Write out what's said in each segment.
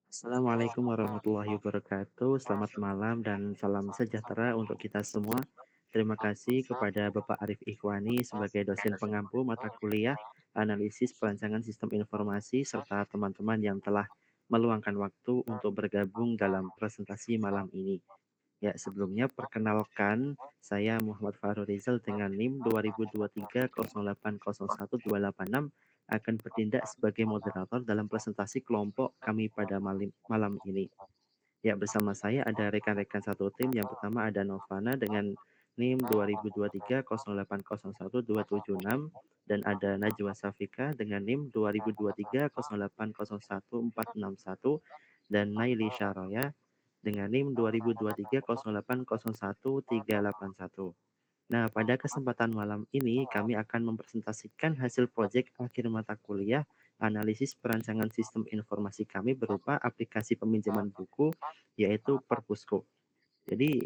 Assalamualaikum warahmatullahi wabarakatuh. Selamat malam dan salam sejahtera untuk kita semua. Terima kasih kepada Bapak Arif Ikhwani sebagai dosen pengampu mata kuliah analisis perancangan sistem informasi serta teman-teman yang telah meluangkan waktu untuk bergabung dalam presentasi malam ini. Ya, sebelumnya perkenalkan saya Muhammad Fahrul Rizal dengan NIM 202308012886 akan bertindak sebagai moderator dalam presentasi kelompok kami pada malam ini. Ya, bersama saya ada rekan-rekan satu tim. Yang pertama ada Novana dengan NIM 202308012276 dan ada Najwa Safika dengan NIM 202308011461 dan Naili Syaroya dengan NIM 202308011381. Nah, pada kesempatan malam ini kami akan mempresentasikan hasil proyek akhir mata kuliah analisis perancangan sistem informasi kami berupa aplikasi peminjaman buku yaitu Perpusku. Jadi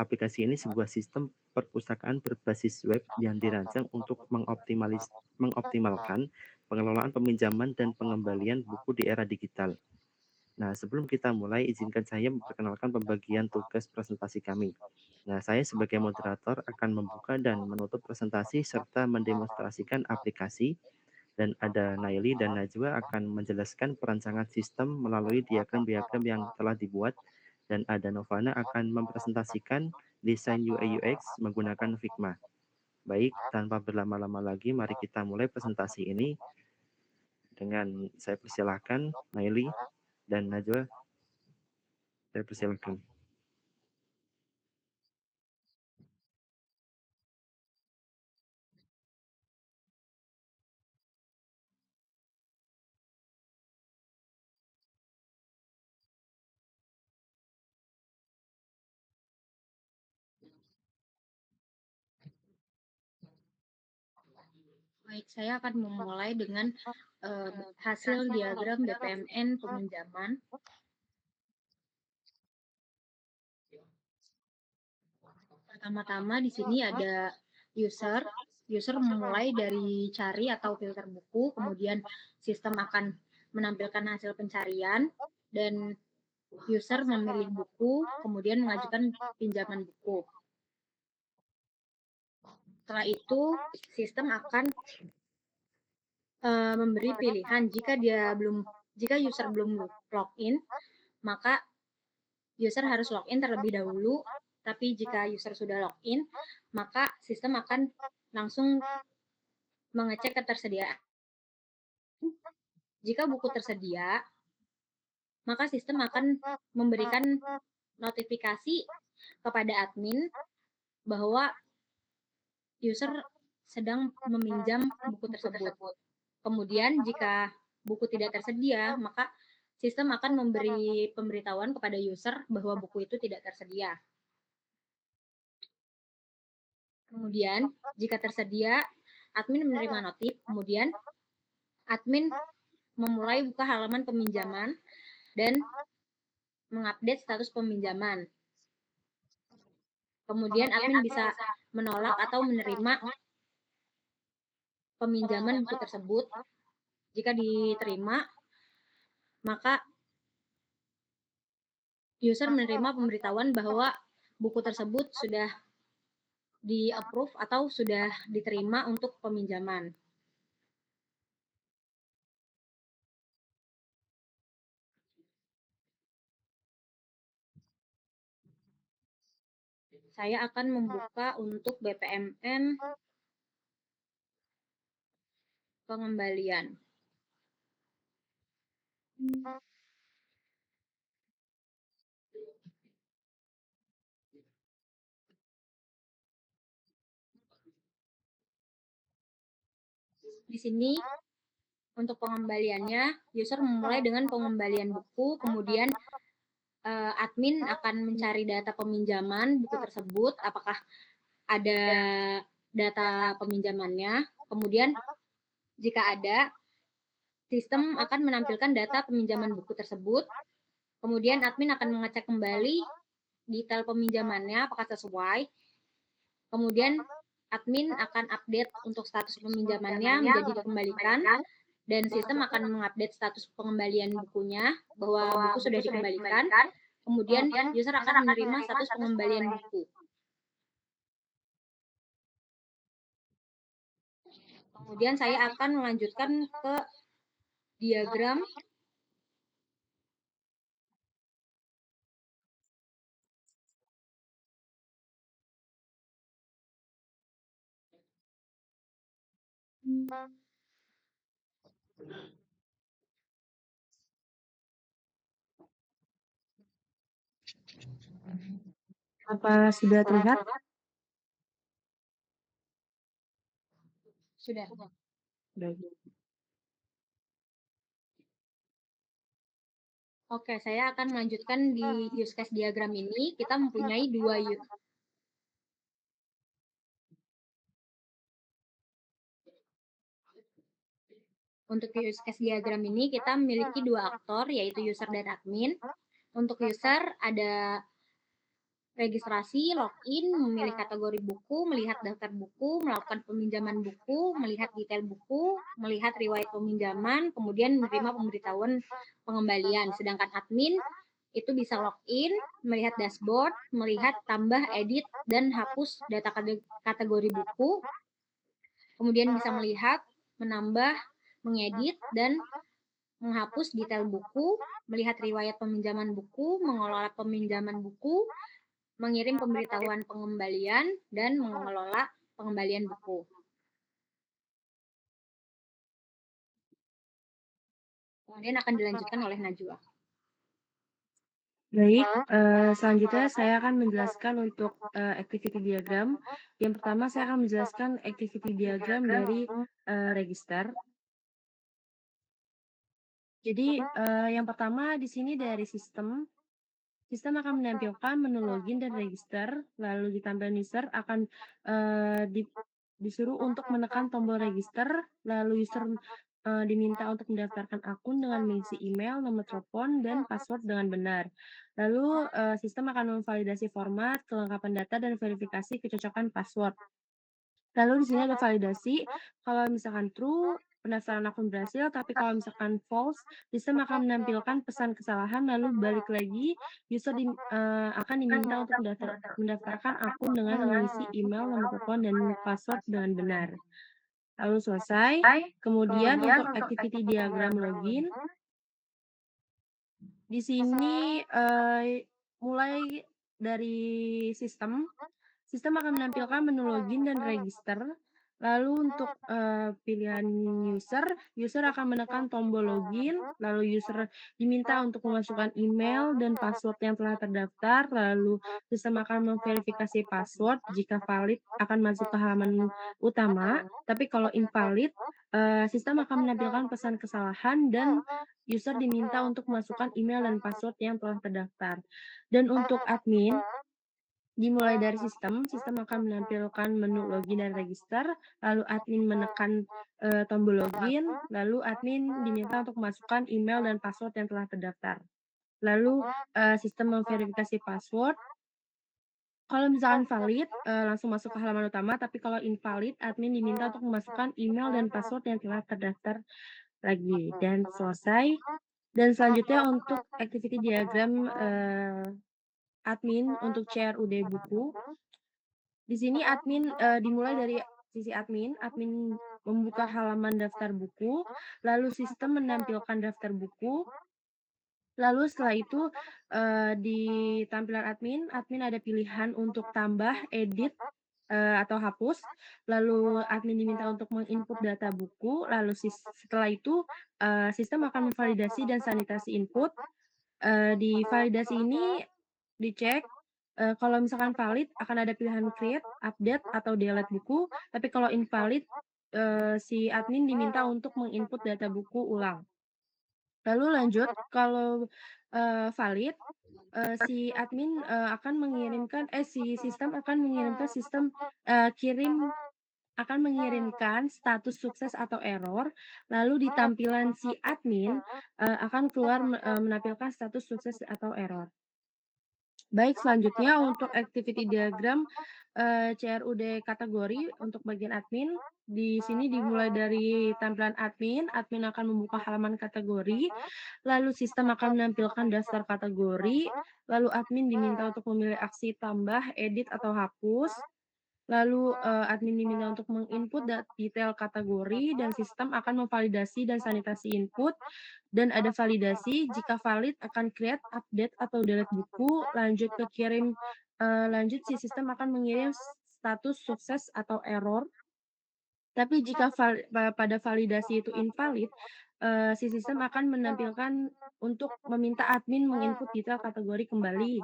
aplikasi ini sebuah sistem perpustakaan berbasis web yang dirancang untuk mengoptimalkan pengelolaan peminjaman dan pengembalian buku di era digital. Nah, sebelum kita mulai, izinkan saya memperkenalkan pembagian tugas presentasi kami. Nah, saya sebagai moderator akan membuka dan menutup presentasi serta mendemonstrasikan aplikasi, dan ada Naili dan Najwa akan menjelaskan perancangan sistem melalui diagram-diagram yang telah dibuat, dan ada Novana akan mempresentasikan desain UI UX menggunakan Figma. Baik, tanpa berlama-lama lagi, mari kita mulai presentasi ini dengan saya persilahkan Naili dan Najwa. Saya persilahkan. Baik, saya akan memulai dengan hasil diagram BPMN peminjaman. Pertama-tama di sini ada user. User memulai dari cari atau filter buku, kemudian sistem akan menampilkan hasil pencarian, dan user memilih buku, kemudian mengajukan pinjaman buku. Setelah itu, sistem akan memberi pilihan jika user belum login, maka user harus login terlebih dahulu. Tapi jika user sudah login, maka sistem akan langsung mengecek ketersediaan. Jika buku tersedia, maka sistem akan memberikan notifikasi kepada admin bahwa user sedang meminjam buku tersebut. Kemudian jika buku tidak tersedia, maka sistem akan memberi pemberitahuan kepada user bahwa buku itu tidak tersedia. Kemudian jika tersedia, admin menerima notif, kemudian admin memulai buka halaman peminjaman dan mengupdate status peminjaman. Kemudian admin bisa menolak atau menerima peminjaman buku tersebut. Jika diterima, maka user menerima pemberitahuan bahwa buku tersebut sudah di-approve atau sudah diterima untuk peminjaman. Saya akan membuka untuk BPMN pengembalian. Di sini untuk pengembaliannya, user memulai dengan pengembalian buku, kemudian admin akan mencari data peminjaman buku tersebut, apakah ada data peminjamannya. Kemudian jika ada, sistem akan menampilkan data peminjaman buku tersebut. Kemudian admin akan mengecek kembali detail peminjamannya apakah sesuai. Kemudian admin akan update untuk status peminjamannya menjadi dikembalikan, dan sistem akan mengupdate status pengembalian bukunya bahwa buku sudah dikembalikan. Kemudian user akan menerima status pengembalian buku. Kemudian saya akan melanjutkan ke diagram Apa sudah terlihat? sudah. Baik. Oke, saya akan melanjutkan di use case diagram ini. Kita mempunyai dua Untuk use case diagram ini kita memiliki dua aktor, yaitu user dan admin. Untuk user ada registrasi, login, memilih kategori buku, melihat daftar buku, melakukan peminjaman buku, melihat detail buku, melihat riwayat peminjaman, kemudian menerima pemberitahuan pengembalian. Sedangkan admin itu bisa login, melihat dashboard, melihat tambah, edit, dan hapus data kategori buku, kemudian bisa melihat, menambah, mengedit, dan menghapus detail buku, melihat riwayat peminjaman buku, mengelola peminjaman buku, mengirim pemberitahuan pengembalian, dan mengelola pengembalian buku. Kemudian akan dilanjutkan oleh Najwa. Baik, selanjutnya saya akan menjelaskan untuk activity diagram. Yang pertama saya akan menjelaskan activity diagram dari register. Jadi yang pertama di sini dari sistem akan menampilkan menu login dan register, lalu di tampilan user akan disuruh untuk menekan tombol register, lalu user diminta untuk mendaftarkan akun dengan mengisi email, nomor telepon, dan password dengan benar. Lalu sistem akan memvalidasi format, kelengkapan data, dan verifikasi kecocokan password. Lalu di sini ada validasi, kalau misalkan true, pendaftaran akun berhasil, tapi kalau misalkan false, sistem akan menampilkan pesan kesalahan, lalu balik lagi, user akan diminta untuk mendaftarkan akun dengan mengisi email, nomor telepon, dan password dengan benar. Lalu selesai, kemudian untuk activity diagram login, di sini mulai dari sistem akan menampilkan menu login dan register. Lalu untuk pilihan user akan menekan tombol login, lalu user diminta untuk memasukkan email dan password yang telah terdaftar, lalu sistem akan memverifikasi password, jika valid akan masuk ke halaman utama, tapi kalau invalid, sistem akan menampilkan pesan kesalahan dan user diminta untuk memasukkan email dan password yang telah terdaftar. Dan untuk admin, dimulai dari sistem akan menampilkan menu login dan register, lalu admin menekan tombol login, lalu admin diminta untuk memasukkan email dan password yang telah terdaftar. Lalu sistem memverifikasi password. Kalau misalkan valid, langsung masuk ke halaman utama, tapi kalau invalid, admin diminta untuk memasukkan email dan password yang telah terdaftar lagi, dan selesai. Dan selanjutnya untuk activity diagram admin untuk CRUD buku. Di sini admin dimulai dari sisi admin membuka halaman daftar buku, lalu sistem menampilkan daftar buku. Lalu setelah itu di tampilan admin ada pilihan untuk tambah, edit, atau hapus. Lalu admin diminta untuk menginput data buku, lalu setelah itu sistem akan memvalidasi dan sanitasi input. Di validasi ini dicek kalau misalkan valid akan ada pilihan create, update, atau delete buku, tapi kalau invalid si admin diminta untuk menginput data buku ulang. Lalu lanjut, kalau valid, si admin akan mengirimkan si sistem akan mengirimkan akan mengirimkan status sukses atau error, lalu di tampilan si admin akan keluar menampilkan status sukses atau error. Baik, selanjutnya untuk activity diagram CRUD kategori untuk bagian admin. Di sini dimulai dari tampilan admin akan membuka halaman kategori, lalu sistem akan menampilkan daftar kategori, lalu admin diminta untuk memilih aksi tambah, edit, atau hapus. Lalu, admin diminta untuk menginput detail kategori dan sistem akan memvalidasi dan sanitasi input, dan ada validasi. Jika valid akan create, update, atau delete buku, lanjut ke kirim, lanjut si sistem akan mengirim status sukses atau error. Tapi jika pada validasi itu invalid, si sistem akan menampilkan untuk meminta admin menginput detail kategori kembali.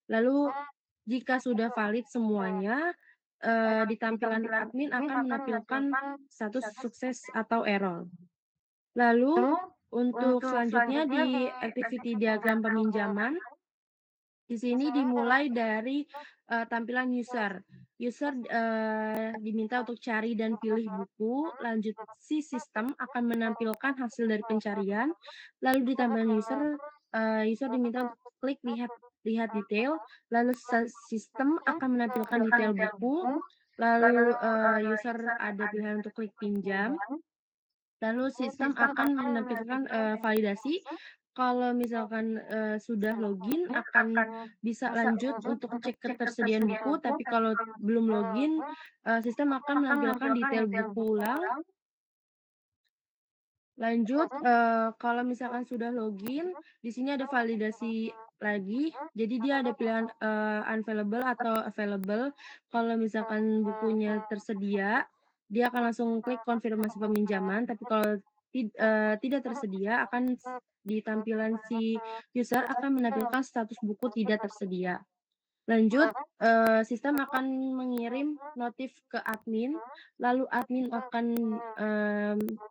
Lalu jika sudah valid semuanya, di tampilan admin akan menampilkan status sukses atau error. Lalu untuk selanjutnya di activity diagram peminjaman, di sini dimulai dari, tampilan user. User, diminta untuk cari dan pilih buku, lanjut si sistem akan menampilkan hasil dari pencarian, lalu di tampilan user, user diminta untuk klik lihat detail, lalu sistem akan menampilkan detail buku, lalu, user ada pilihan untuk klik pinjam. Lalu sistem akan menampilkan, validasi. Kalau misalkan, sudah login akan bisa lanjut untuk cek ketersediaan buku, tapi kalau belum login, sistem akan menampilkan detail buku ulang. Lanjut, kalau misalkan sudah login, di sini ada validasi lagi. Jadi dia ada pilihan, unavailable atau available. Kalau misalkan bukunya tersedia, dia akan langsung klik konfirmasi peminjaman, tapi kalau tidak tersedia akan di tampilan si user akan menampilkan status buku tidak tersedia. Lanjut, sistem akan mengirim notif ke admin, lalu admin akan,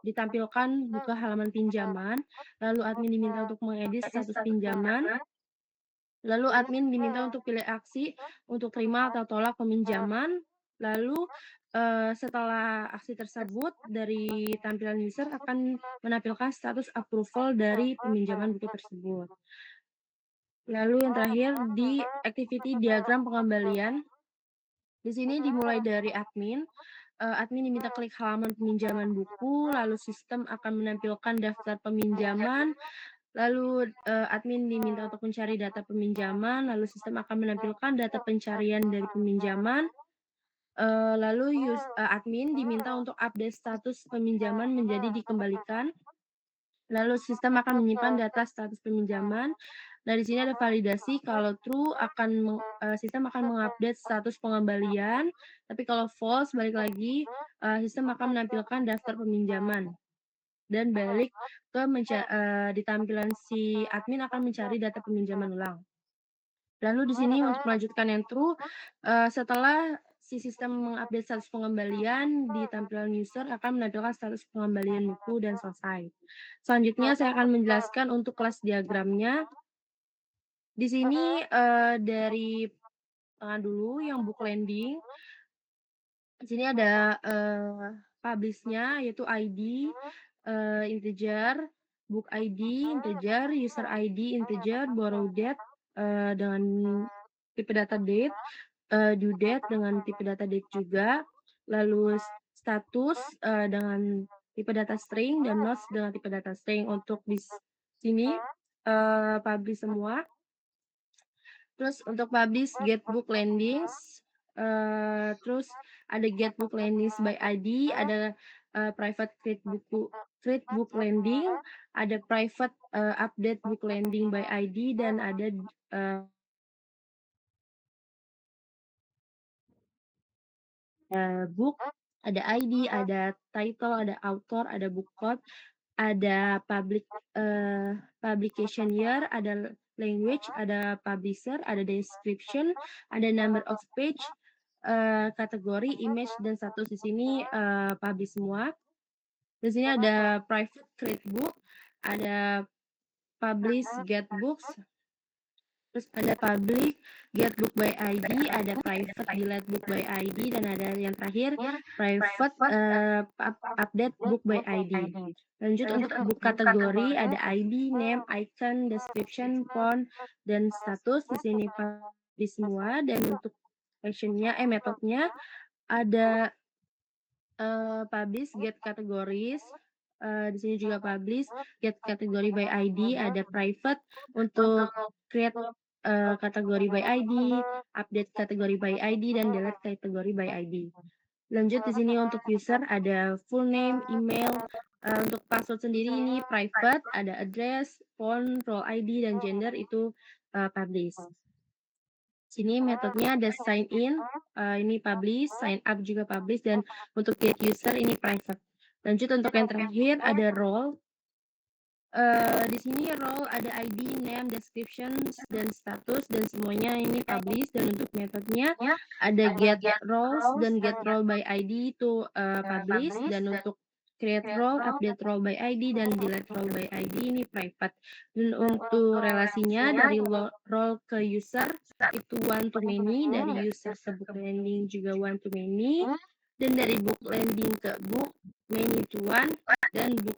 ditampilkan buka halaman pinjaman, lalu admin diminta untuk mengedit status pinjaman, lalu admin diminta untuk pilih aksi untuk terima atau tolak peminjaman, lalu, setelah aksi tersebut dari tampilan user akan menampilkan status approval dari peminjaman buku tersebut. Lalu yang terakhir di activity diagram pengembalian, di sini dimulai dari admin, admin diminta klik halaman peminjaman buku, lalu sistem akan menampilkan daftar peminjaman, lalu, admin diminta untuk mencari data peminjaman, lalu sistem akan menampilkan data pencarian dari peminjaman, lalu admin diminta untuk update status peminjaman menjadi dikembalikan. Lalu sistem akan menyimpan data status peminjaman. Nah, di sini ada validasi, kalau true sistem akan mengupdate status pengembalian, tapi kalau false balik lagi, sistem akan menampilkan daftar peminjaman. Dan balik ke di tampilan si admin akan mencari data peminjaman ulang. Lalu di sini untuk melanjutkan yang true, setelah si sistem mengupdate status pengembalian, di tampilan user akan menampilkan status pengembalian buku dan selesai. Selanjutnya saya akan menjelaskan untuk kelas diagramnya. Di sini, dari tengah dulu yang book landing. Di sini ada, publish-nya yaitu ID, integer, book ID integer, user ID integer, borrow date, dengan tipe data date, due date dengan tipe data date juga, lalu status, dengan tipe data string, dan notes dengan tipe data string. Untuk di sini, publish semua. Terus untuk publish get book landings, terus ada get book landings by ID, ada, private create book landing, ada private, update book landing by ID, dan ada, book, ada ID, ada title, ada author, ada book code, ada publication year, ada language, ada publisher, ada description, ada number of page, kategori, image, dan status. Di sini, publish semua. Di sini ada private create book, ada publish get books, terus ada public get book by ID, ada private delete book by ID, dan ada yang terakhir private, update book by ID. Lanjut untuk book kategori ada ID, name, icon, description, font, dan status. Di sini publish semua. Dan untuk metodenya ada publish, get categories. Di sini juga publish, get category by ID, ada private untuk create kategori by ID, update kategori by ID, dan delete kategori by ID. Lanjut di sini untuk user ada full name, email. Untuk password sendiri ini private, ada address, phone, role ID, dan gender itu publish. Sini metodenya ada sign in, ini publish, sign up juga publish, dan untuk get user ini private. Lanjut untuk yang terakhir ada role. Di sini role ada ID, name, description, dan status, dan semuanya ini publish. Dan untuk metodenya ada get roles dan get role by ID itu publish. Dan untuk create role, update role by ID, dan delete role by ID ini private. Dan untuk relasinya dari role ke user itu one to many, dari user ke book landing juga one to many, dan dari book landing ke book many to one, dan book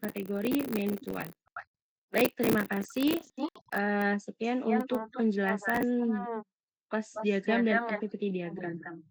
kategori many to one. Baik, terima kasih. Sekian untuk penjelasan class diagram dan activity diagram.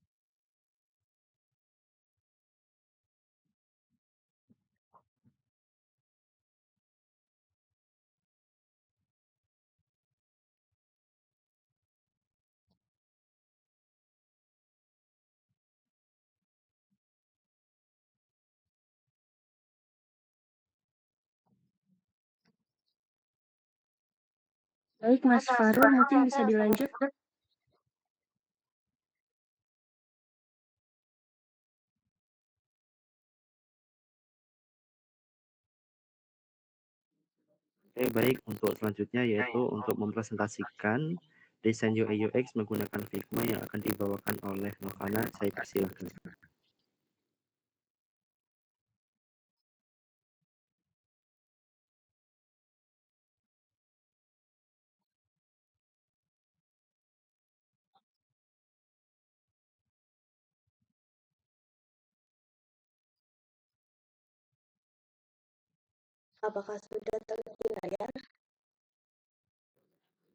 Baik, Mas Farul, mungkin bisa dilanjut. Oke, baik. Untuk selanjutnya yaitu untuk mempresentasikan desain UI UX menggunakan Figma yang akan dibawakan oleh Novana. Saya persilahkan. Apakah sudah terlihat di layar?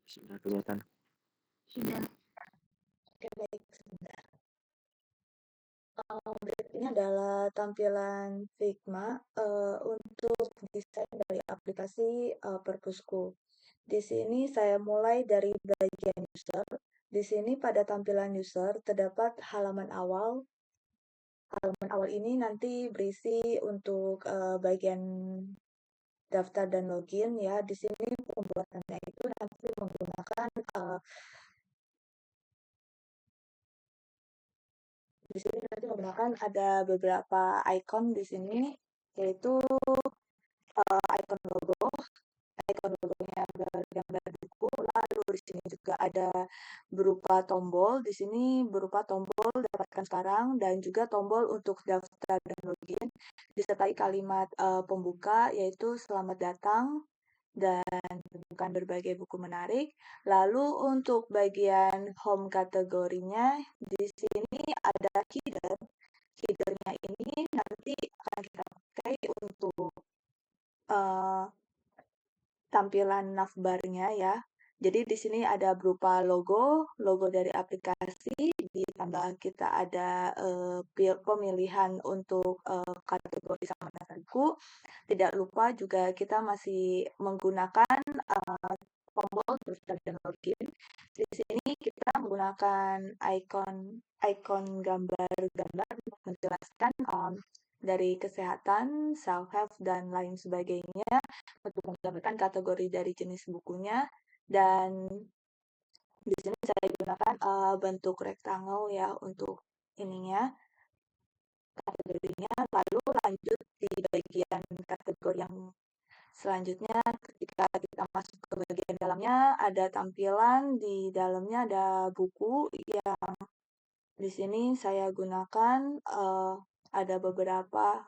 Sudah kelihatan. Sudah. Oke, baik, sebentar. Berikut ini adalah tampilan Figma untuk desain dari aplikasi Perpusku. Di sini saya mulai dari bagian user. Di sini pada tampilan user terdapat halaman awal. Halaman awal ini nanti berisi untuk bagian daftar dan login ya. Di sini pembuatannya itu nanti menggunakan di sini nanti menggunakan ada beberapa icon di sini, yaitu icon logonya gambar buku. Lalu di sini juga ada berupa tombol. Di sini berupa tombol dapatkan sekarang dan juga tombol untuk daftar dan login, disertai kalimat pembuka yaitu selamat datang dan bukan berbagai buku menarik. Lalu untuk bagian home kategorinya di sini ada header. Headernya ini nanti akan kita pakai untuk tampilan navbarnya ya. Jadi di sini ada berupa logo dari aplikasi, ditambah kita ada pemilihan untuk kategori sama buku. Tidak lupa juga kita masih menggunakan tombol daftar dan login. Di sini kita menggunakan icon gambar-gambar untuk menjelaskan dari kesehatan, self-help, dan lain sebagainya untuk mendapatkan kategori dari jenis bukunya. Dan di sini saya gunakan bentuk rectangle ya untuk ininya, kategorinya. Lalu lanjut di bagian kategori yang selanjutnya, ketika kita masuk ke bagian dalamnya, ada tampilan di dalamnya ada buku yang di sini saya gunakan ada beberapa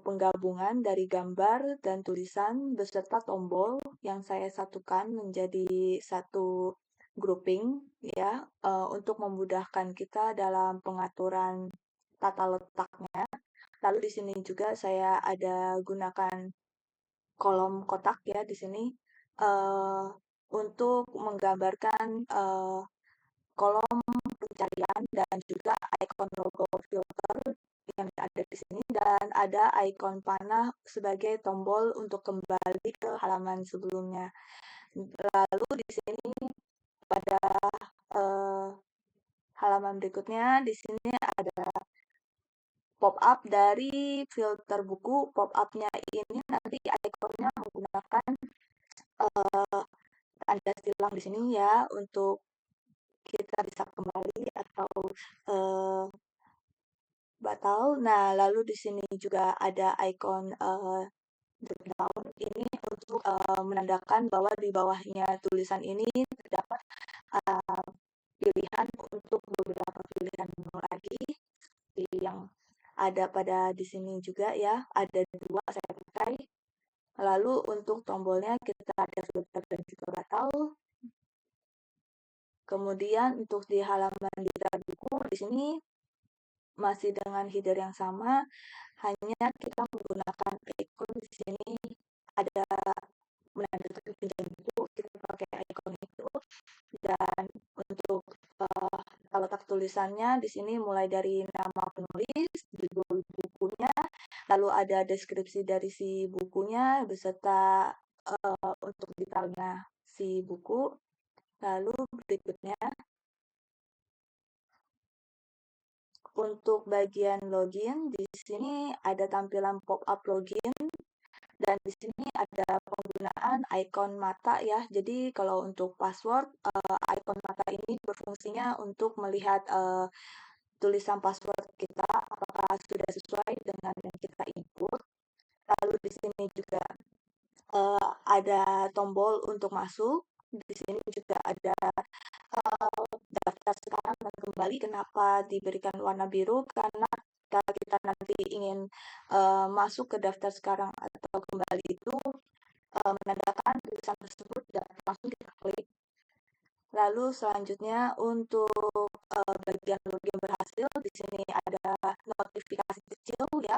penggabungan dari gambar dan tulisan beserta tombol yang saya satukan menjadi satu grouping ya untuk memudahkan kita dalam pengaturan tata letaknya. Lalu di sini juga saya ada gunakan kolom kotak ya di sini untuk menggambarkan kolom pencarian dan juga ikon logo filter yang ada di sini, dan ada ikon panah sebagai tombol untuk kembali ke halaman sebelumnya. Lalu di sini pada halaman berikutnya di sini ada pop-up dari filter buku. Pop-up-nya ini nanti ikonnya menggunakan tanda silang di sini ya, untuk kita bisa kembali atau batal. Nah, lalu di sini juga ada ikon drop down ini untuk menandakan bahwa di bawahnya tulisan ini terdapat pilihan untuk beberapa pilihan menu lagi yang ada pada di sini juga ya. Ada 2 saya pakai. Lalu untuk tombolnya kita ada filter dan juga batal. Kemudian untuk di halaman daftar buku di sini masih dengan header yang sama, hanya kita menggunakan ikon di sini ada menandakan pinjam buku, kita pakai ikon itu. Dan untuk letak tulisannya di sini mulai dari nama penulis, judul bukunya, lalu ada deskripsi dari si bukunya beserta untuk detailnya si buku. Lalu berikutnya untuk bagian login, di sini ada tampilan pop-up login, dan di sini ada penggunaan ikon mata ya. Jadi kalau untuk password, ikon mata ini berfungsinya untuk melihat tulisan password kita apakah sudah sesuai dengan yang kita input. Lalu di sini juga ada tombol untuk masuk. Di sini juga ada daftar sekarang dan kembali. Kenapa diberikan warna biru? Karena kalau kita nanti ingin masuk ke daftar sekarang atau kembali itu menandakan tulisan tersebut dan langsung kita klik. Lalu selanjutnya untuk bagian login berhasil, di sini ada notifikasi kecil ya.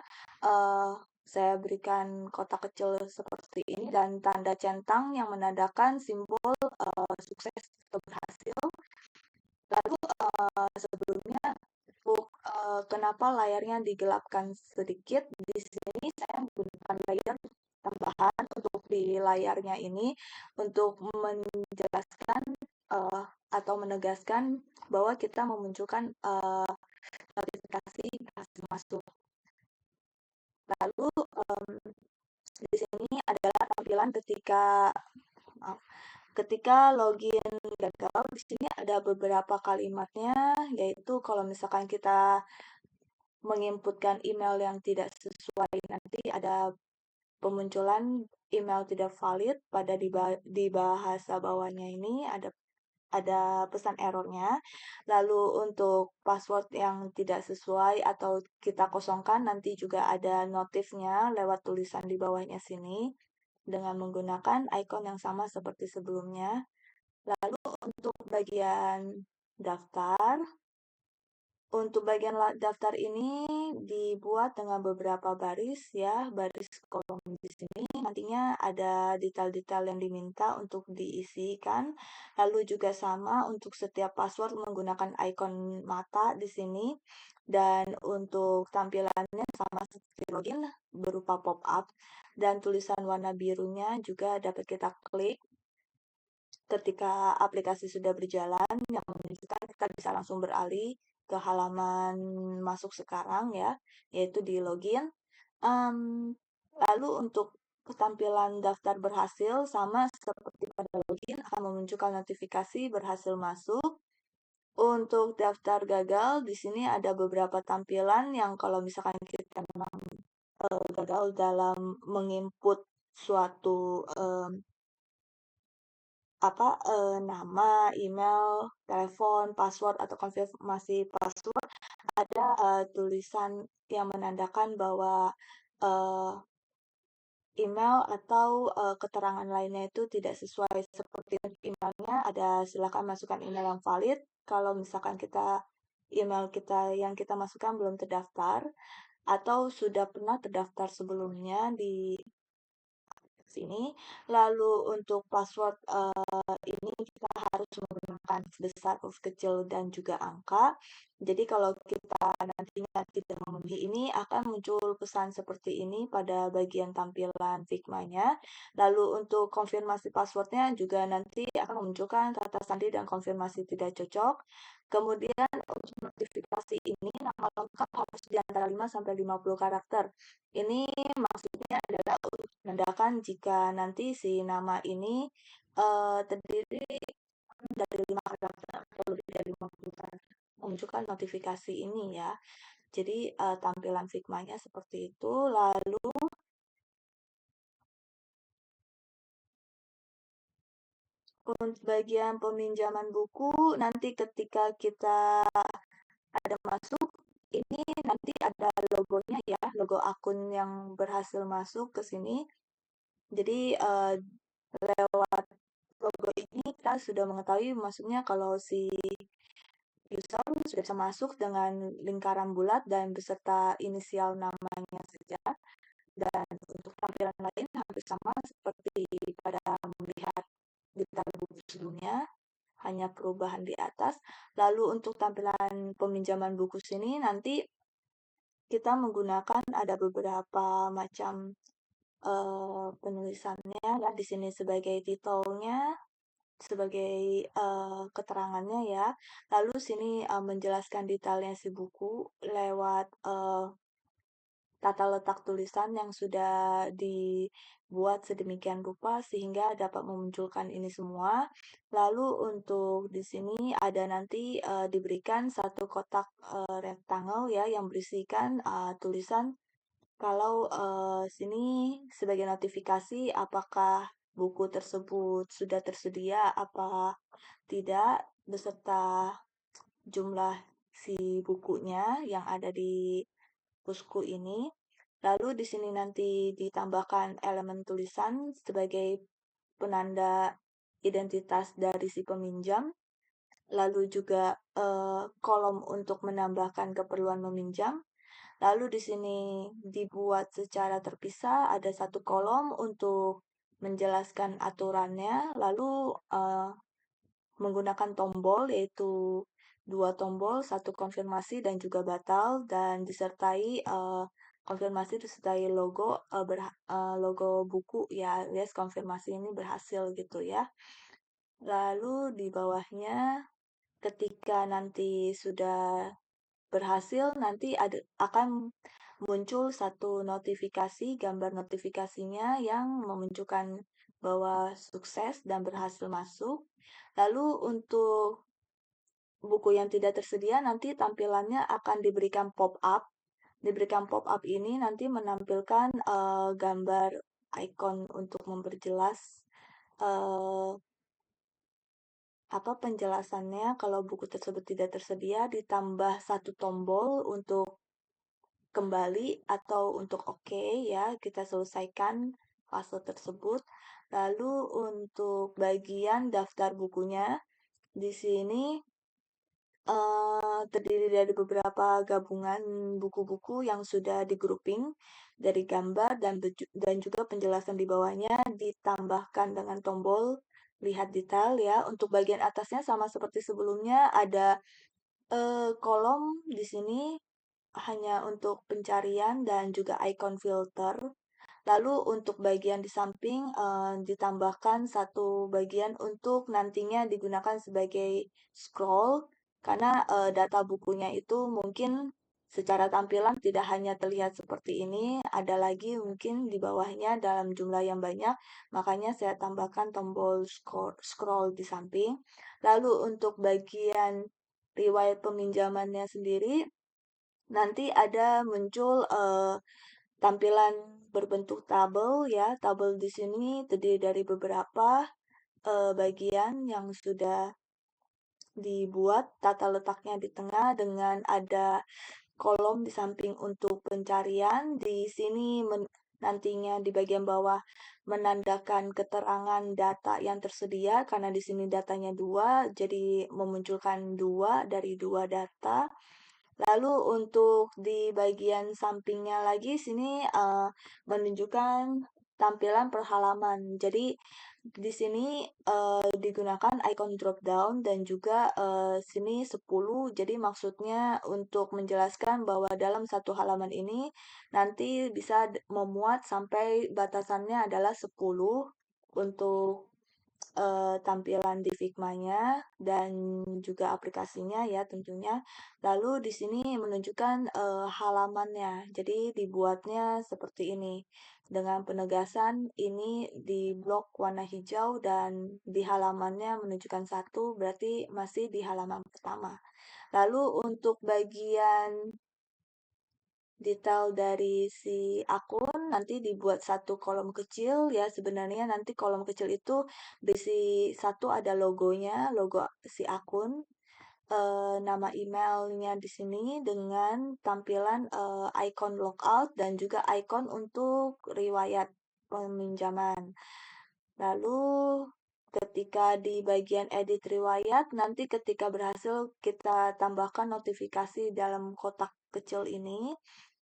Saya berikan kotak kecil seperti ini dan tanda centang yang menandakan simbol sukses atau berhasil. Lalu sebelumnya untuk kenapa layarnya digelapkan sedikit, di sini saya menggunakan layar tambahan untuk di layarnya ini untuk menjelaskan atau menegaskan bahwa kita memunculkan notifikasi berhasil masuk. Lalu di sini adalah tampilan ketika login gagal. Di sini ada beberapa kalimatnya, yaitu kalau misalkan kita menginputkan email yang tidak sesuai, nanti ada pemunculan email tidak valid. Pada di bahasa bawahnya ini ada pesan errornya. Lalu untuk password yang tidak sesuai atau kita kosongkan, nanti juga ada notifnya lewat tulisan di bawahnya sini dengan menggunakan ikon yang sama seperti sebelumnya. Lalu untuk bagian daftar, untuk bagian daftar ini dibuat dengan beberapa baris ya, baris kolom di sini. Nantinya ada detail-detail yang diminta untuk diisikan. Lalu juga sama untuk setiap password menggunakan ikon mata di sini. Dan untuk tampilannya sama seperti login berupa pop-up. Dan tulisan warna birunya juga dapat kita klik ketika aplikasi sudah berjalan, yang menunjukkan kita bisa langsung beralih ke halaman masuk sekarang ya, yaitu di login. Lalu untuk tampilan daftar berhasil sama seperti pada login akan memunculkan notifikasi berhasil masuk. Untuk daftar gagal di sini ada beberapa tampilan yang kalau misalkan kita memang gagal dalam menginput suatu nama, email, telepon, password, atau konfirmasi password, ada tulisan yang menandakan bahwa email atau keterangan lainnya itu tidak sesuai. Seperti untuk emailnya ada silakan masukkan email yang valid. Kalau misalkan email kita yang kita masukkan belum terdaftar atau sudah pernah terdaftar sebelumnya di sini. Lalu untuk password ini kita harus menggunakan sebesar huruf kecil dan juga angka. Jadi kalau kita nantinya tidak memenuhi ini akan muncul pesan seperti ini pada bagian tampilan Figma-nya. Lalu untuk konfirmasi passwordnya juga nanti akan memunculkan kata sandi dan konfirmasi tidak cocok. Kemudian untuk notifikasi ini nama lengkap harus di antara 5 sampai 50 karakter. Ini maksudnya adalah untuk menandakan jika nanti si nama ini terdiri dari 5 karakter atau lebih dari 50 karakter. Menunjukkan notifikasi ini ya. Jadi tampilan Figma-nya seperti itu. Lalu untuk bagian peminjaman buku nanti ketika kita ada masuk ini nanti ada logonya ya, logo akun yang berhasil masuk ke sini. Jadi lewat logo ini kita sudah mengetahui maksudnya kalau si user sudah bisa masuk dengan lingkaran bulat dan beserta inisial namanya saja. Dan untuk tampilan lain hampir sama seperti pada melihat di buku sebelumnya, hanya perubahan di atas. Lalu untuk tampilan peminjaman buku sini nanti kita menggunakan ada beberapa macam penulisannya ya di sini sebagai titelnya, sebagai keterangannya ya. Lalu sini menjelaskan detailnya si buku lewat tata letak tulisan yang sudah dibuat sedemikian rupa sehingga dapat memunculkan ini semua. Lalu untuk di sini ada nanti diberikan satu kotak rectangle ya yang berisikan tulisan kalau sini sebagai notifikasi apakah buku tersebut sudah tersedia apa tidak beserta jumlah si bukunya yang ada di pusku ini. Lalu di sini nanti ditambahkan elemen tulisan sebagai penanda identitas dari si peminjam. Lalu juga kolom untuk menambahkan keperluan meminjam. Lalu di sini dibuat secara terpisah ada satu kolom untuk menjelaskan aturannya. Lalu menggunakan tombol yaitu 2 tombol, 1 konfirmasi dan juga batal dan disertai konfirmasi disertai logo logo buku ya, alias konfirmasi ini berhasil gitu ya. Lalu di bawahnya ketika nanti sudah berhasil nanti akan muncul satu notifikasi, gambar notifikasinya yang menunjukkan bahwa sukses dan berhasil masuk. Lalu untuk buku yang tidak tersedia nanti tampilannya akan diberikan pop-up. Diberikan pop-up ini nanti menampilkan gambar icon untuk memperjelas apa penjelasannya kalau buku tersebut tidak tersedia ditambah satu tombol untuk kembali atau untuk oke ya kita selesaikan fase tersebut. Lalu untuk bagian daftar bukunya di sini terdiri dari beberapa gabungan buku-buku yang sudah di-grouping dari gambar dan juga penjelasan di bawahnya ditambahkan dengan tombol lihat detail ya. Untuk bagian atasnya sama seperti sebelumnya ada kolom di sini hanya untuk pencarian dan juga icon filter. Lalu untuk bagian di samping ditambahkan satu bagian untuk nantinya digunakan sebagai scroll karena data bukunya itu mungkin secara tampilan tidak hanya terlihat seperti ini, ada lagi mungkin di bawahnya dalam jumlah yang banyak, makanya saya tambahkan tombol scroll di samping. Lalu untuk bagian riwayat peminjamannya sendiri nanti ada muncul tampilan berbentuk tabel ya. Tabel di sini terdiri dari beberapa bagian yang sudah dibuat tata letaknya di tengah dengan ada kolom di samping untuk pencarian. Di sini nantinya di bagian bawah menandakan keterangan data yang tersedia karena di sini datanya 2, jadi memunculkan 2 dari 2 data. Lalu untuk di bagian sampingnya lagi sini menunjukkan tampilan per halaman. Jadi di sini digunakan icon drop down dan juga sini 10. Jadi maksudnya untuk menjelaskan bahwa dalam satu halaman ini nanti bisa memuat sampai batasannya adalah 10 untuk tampilan di Figma-nya dan juga aplikasinya ya tentunya. Lalu di sini menunjukkan halamannya. Jadi dibuatnya seperti ini. Dengan penegasan ini di blok warna hijau dan di halamannya menunjukkan 1, berarti masih di halaman pertama. Lalu untuk bagian detail dari si akun nanti dibuat satu kolom kecil ya. Sebenarnya nanti kolom kecil itu di satu ada logonya, logo si akun, nama emailnya di sini dengan tampilan icon logout dan juga icon untuk riwayat peminjaman. Lalu ketika di bagian edit riwayat, nanti ketika berhasil kita tambahkan notifikasi dalam kotak kecil ini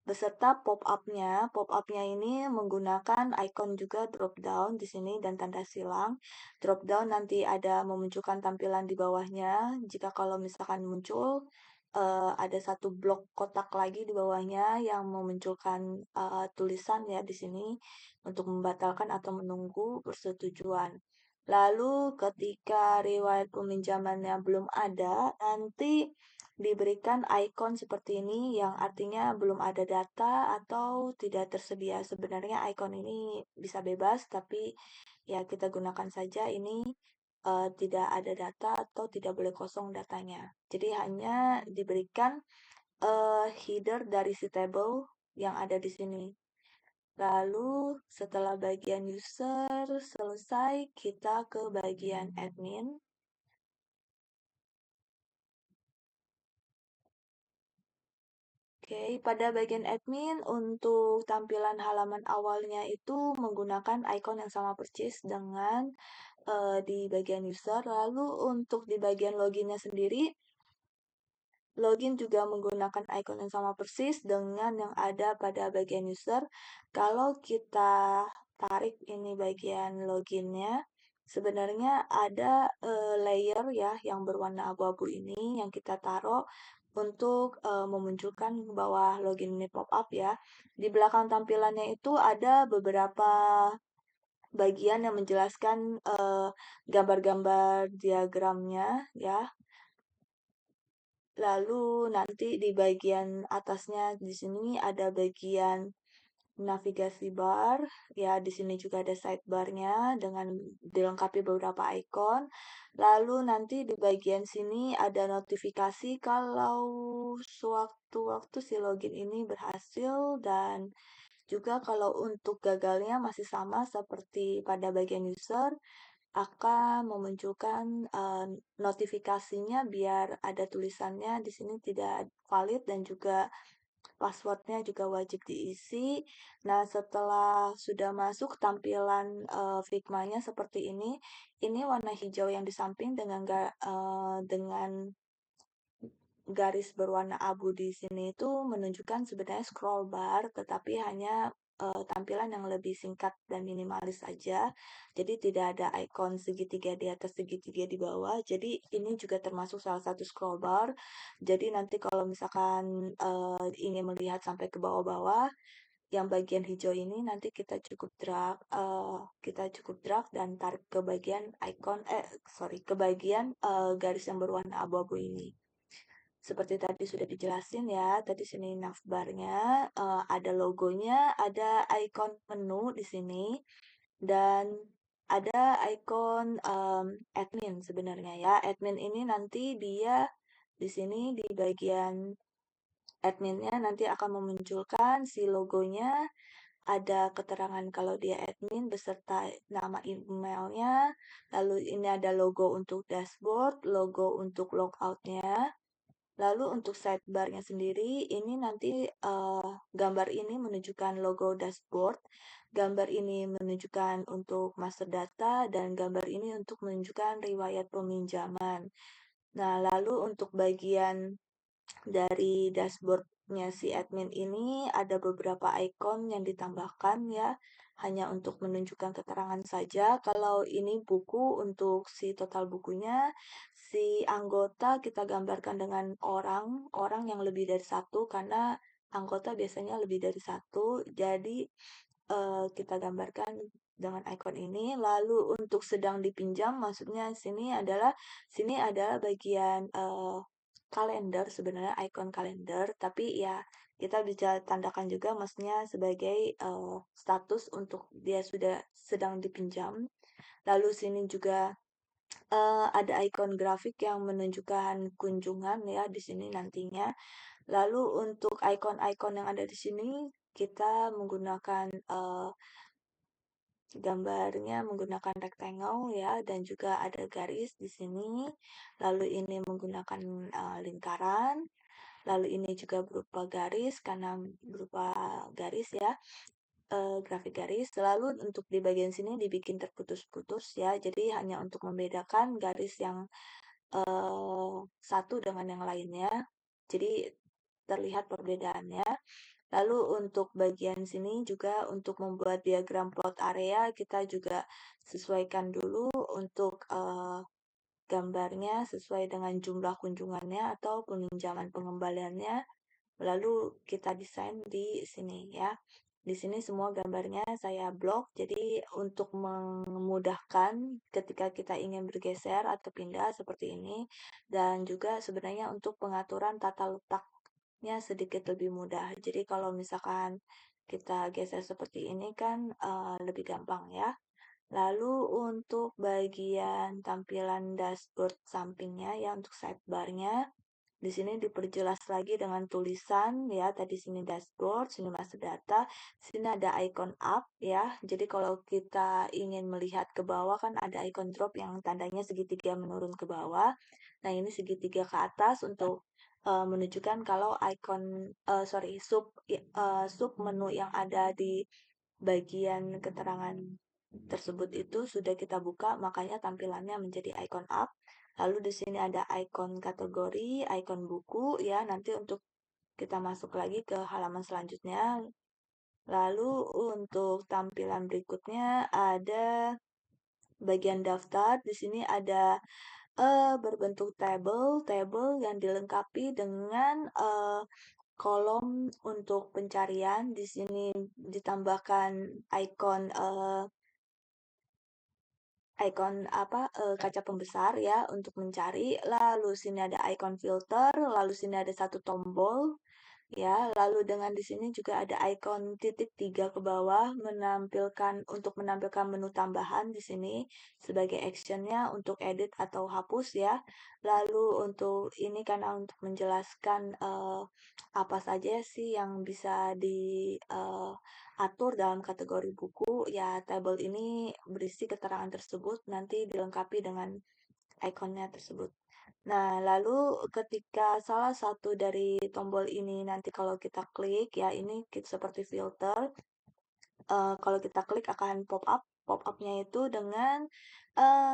beserta pop-up-nya. Pop-up-nya ini menggunakan icon juga drop down di sini dan tanda silang. Drop down nanti ada memunculkan tampilan di bawahnya. Jika kalau misalkan muncul ada satu blok kotak lagi di bawahnya yang memunculkan tulisan ya di sini untuk membatalkan atau menunggu persetujuan. Lalu ketika riwayat peminjamannya belum ada, nanti diberikan icon seperti ini yang artinya belum ada data atau tidak tersedia. Sebenarnya icon ini bisa bebas, tapi ya kita gunakan saja ini tidak ada data atau tidak boleh kosong datanya. Jadi hanya diberikan header dari si table yang ada di sini. Lalu setelah bagian user selesai, kita ke bagian admin. Oke, pada bagian admin untuk tampilan halaman awalnya itu menggunakan icon yang sama persis dengan di bagian user. Lalu untuk di bagian loginnya sendiri, login juga menggunakan icon yang sama persis dengan yang ada pada bagian user. Kalau kita tarik ini bagian loginnya, sebenarnya ada layer ya yang berwarna abu-abu ini yang kita taruh untuk memunculkan bahwa login ini pop up ya. Di belakang tampilannya itu ada beberapa bagian yang menjelaskan gambar-gambar diagramnya ya. Lalu nanti di bagian atasnya di sini ada bagian navigasi bar, ya di sini juga ada sidebarnya dengan dilengkapi beberapa icon. Lalu nanti di bagian sini ada notifikasi kalau sewaktu-waktu si login ini berhasil dan juga kalau untuk gagalnya masih sama seperti pada bagian user akan memunculkan notifikasinya biar ada tulisannya di sini tidak valid dan juga passwordnya juga wajib diisi. Nah, setelah sudah masuk tampilan Figma-nya seperti ini warna hijau yang di samping dengan garis berwarna abu di sini itu menunjukkan sebenarnya scroll bar, tetapi hanya tampilan yang lebih singkat dan minimalis saja. Jadi tidak ada ikon segitiga di atas, segitiga di bawah. Jadi ini juga termasuk salah satu scroll bar. Jadi nanti kalau misalkan ingin melihat sampai ke bawah-bawah, yang bagian hijau ini nanti kita cukup drag dan tarik ke bagian ke bagian garis yang berwarna abu-abu ini. Seperti tadi sudah dijelasin ya, tadi sini navbarnya, ada logonya, ada icon menu di sini, dan ada icon admin sebenarnya ya. Admin ini nanti dia di sini di bagian adminnya nanti akan memunculkan si logonya, ada keterangan kalau dia admin beserta nama emailnya, lalu ini ada logo untuk dashboard, logo untuk logoutnya. Lalu untuk sidebar-nya sendiri, ini nanti gambar ini menunjukkan logo dashboard, gambar ini menunjukkan untuk master data, dan gambar ini untuk menunjukkan riwayat peminjaman. Nah, lalu untuk bagian dari dashboard-nya si admin ini ada beberapa icon yang ditambahkan ya. hanya untuk menunjukkan keterangan saja. Kalau ini buku, untuk si total bukunya, si anggota kita gambarkan dengan orang yang lebih dari satu, karena anggota biasanya lebih dari satu. Jadi kita gambarkan dengan ikon ini. Lalu untuk sedang dipinjam, maksudnya sini adalah bagian kalender, sebenarnya ikon kalender, tapi ya kita bisa tandakan juga maksudnya sebagai status untuk dia sudah sedang dipinjam. Lalu sini juga ada ikon grafik yang menunjukkan kunjungan ya di sini nantinya. Lalu untuk ikon-ikon yang ada di sini kita menggunakan gambarnya menggunakan rectangle ya, dan juga ada garis di sini. Lalu ini menggunakan lingkaran. Lalu ini juga berupa garis karena berupa garis ya, grafik garis. Lalu untuk di bagian sini dibikin terputus-putus ya. Jadi hanya untuk membedakan garis yang satu dengan yang lainnya. Jadi terlihat perbedaannya. Lalu untuk bagian sini juga untuk membuat diagram plot area, kita juga sesuaikan dulu untuk gambarnya sesuai dengan jumlah kunjungannya atau peminjaman pengembaliannya. Lalu kita desain di sini ya. Di sini semua gambarnya saya blok, jadi untuk memudahkan ketika kita ingin bergeser atau pindah seperti ini, dan juga sebenarnya untuk pengaturan tata letaknya sedikit lebih mudah. Jadi kalau misalkan kita geser seperti ini kan lebih gampang ya. Lalu untuk bagian tampilan dashboard sampingnya ya, untuk sidebarnya di sini diperjelas lagi dengan tulisan ya, tadi sini dashboard, sini master data, sini ada icon up ya. Jadi kalau kita ingin melihat ke bawah kan ada icon drop yang tandanya segitiga menurun ke bawah. Nah, ini segitiga ke atas untuk menunjukkan kalau sub menu yang ada di bagian keterangan tersebut itu sudah kita buka, makanya tampilannya menjadi icon up. Lalu di sini ada ikon kategori, ikon buku ya, nanti untuk kita masuk lagi ke halaman selanjutnya. Lalu untuk tampilan berikutnya ada bagian daftar. Di sini ada berbentuk table yang dilengkapi dengan kolom untuk pencarian. Di sini ditambahkan ikon kaca pembesar ya untuk mencari. Lalu sini ada ikon filter, lalu sini ada satu tombol ya. Lalu dengan di sini juga ada ikon titik 3 ke bawah untuk menampilkan menu tambahan di sini sebagai actionnya untuk edit atau hapus ya. Lalu untuk ini karena untuk menjelaskan apa saja sih yang bisa diatur dalam kategori buku ya, table ini berisi keterangan tersebut nanti dilengkapi dengan ikonnya tersebut. Nah, lalu ketika salah satu dari tombol ini nanti kalau kita klik ya, ini seperti filter. Kalau kita klik akan pop up-nya itu dengan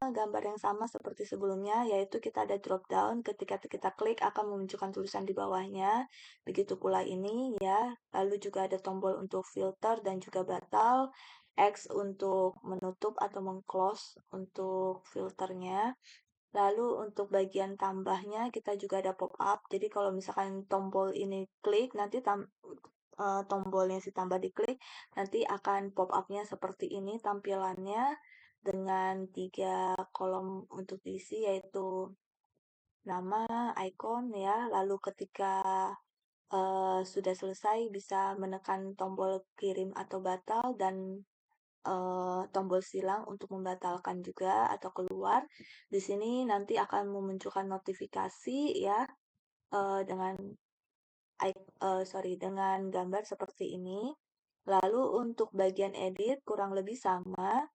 gambar yang sama seperti sebelumnya, yaitu kita ada drop down, ketika kita klik akan memunculkan tulisan di bawahnya. Begitu pula ini ya. Lalu juga ada tombol untuk filter dan juga batal, X untuk menutup atau meng-close untuk filternya. Lalu untuk bagian tambahnya kita juga ada pop up. Jadi kalau misalkan tombol ini klik, nanti tombolnya si tambah diklik, nanti akan pop up-nya seperti ini tampilannya dengan 3 kolom untuk diisi, yaitu nama, icon ya. Lalu ketika sudah selesai bisa menekan tombol kirim atau batal dan tombol silang untuk membatalkan juga atau keluar. Di sini nanti akan memunculkan notifikasi ya dengan dengan gambar seperti ini. Lalu untuk bagian edit kurang lebih sama.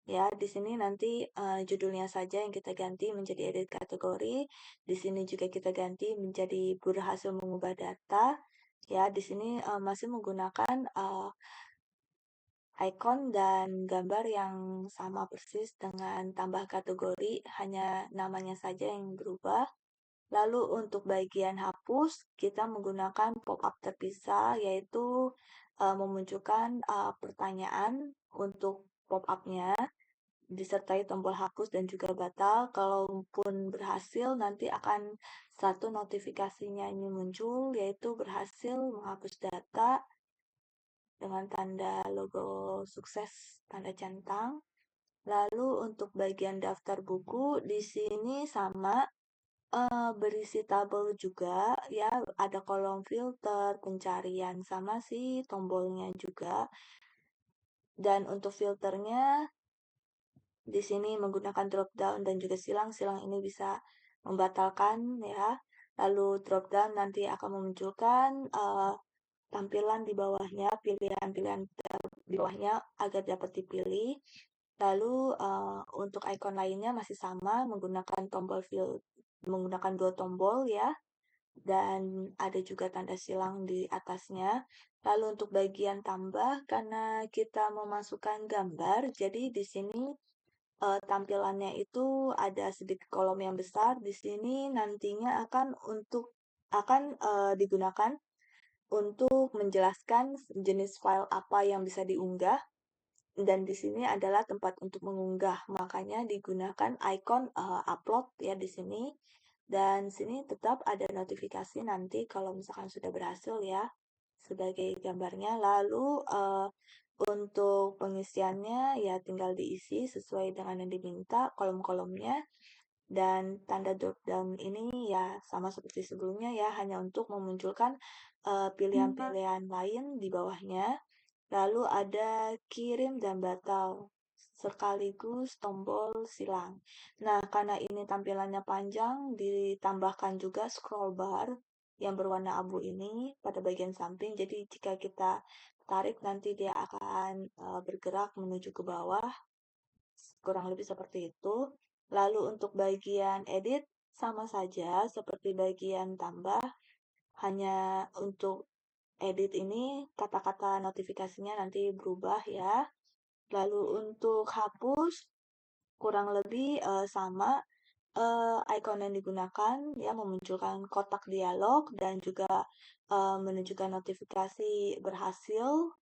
Ya, di sini nanti judulnya saja yang kita ganti menjadi edit kategori. Di sini juga kita ganti menjadi berhasil mengubah data. Ya, di sini masih menggunakan icon dan gambar yang sama persis dengan tambah kategori, hanya namanya saja yang berubah. Lalu untuk bagian hapus, kita menggunakan pop-up terpisah, yaitu memunculkan pertanyaan untuk pop-up-nya, disertai tombol hapus dan juga batal. Kalaupun berhasil, nanti akan satu notifikasinya ini muncul, yaitu berhasil menghapus data dengan tanda logo sukses, tanda centang. Lalu untuk bagian daftar buku, di sini sama berisi tabel juga ya, ada kolom filter, pencarian, sama sih tombolnya juga. Dan untuk filternya di sini menggunakan drop down dan juga silang. Silang ini bisa membatalkan ya. Lalu drop down nanti akan memunculkan tampilan di bawahnya, pilihan-pilihan di bawahnya agar dapat dipilih. Lalu untuk icon lainnya masih sama, menggunakan menggunakan 2 tombol ya, dan ada juga tanda silang di atasnya. Lalu untuk bagian tambah, karena kita memasukkan gambar, jadi di sini tampilannya itu ada sedikit kolom yang besar. Di sini nantinya akan digunakan untuk menjelaskan jenis file apa yang bisa diunggah, dan di sini adalah tempat untuk mengunggah, makanya digunakan ikon upload ya di sini. Dan sini tetap ada notifikasi nanti kalau misalkan sudah berhasil ya, sebagai gambarnya. Lalu untuk pengisiannya ya tinggal diisi sesuai dengan yang diminta kolom-kolomnya. Dan tanda drop down ini ya sama seperti sebelumnya ya, hanya untuk memunculkan pilihan-pilihan lain di bawahnya. Lalu ada kirim dan batal, sekaligus tombol silang. Nah, karena ini tampilannya panjang, ditambahkan juga scroll bar yang berwarna abu ini pada bagian samping. Jadi jika kita tarik nanti dia akan bergerak menuju ke bawah, kurang lebih seperti itu. Lalu untuk bagian edit sama saja seperti bagian tambah, hanya untuk edit ini kata-kata notifikasinya nanti berubah ya. Lalu untuk hapus kurang lebih sama, icon yang digunakan ya memunculkan kotak dialog dan juga menunjukkan notifikasi berhasil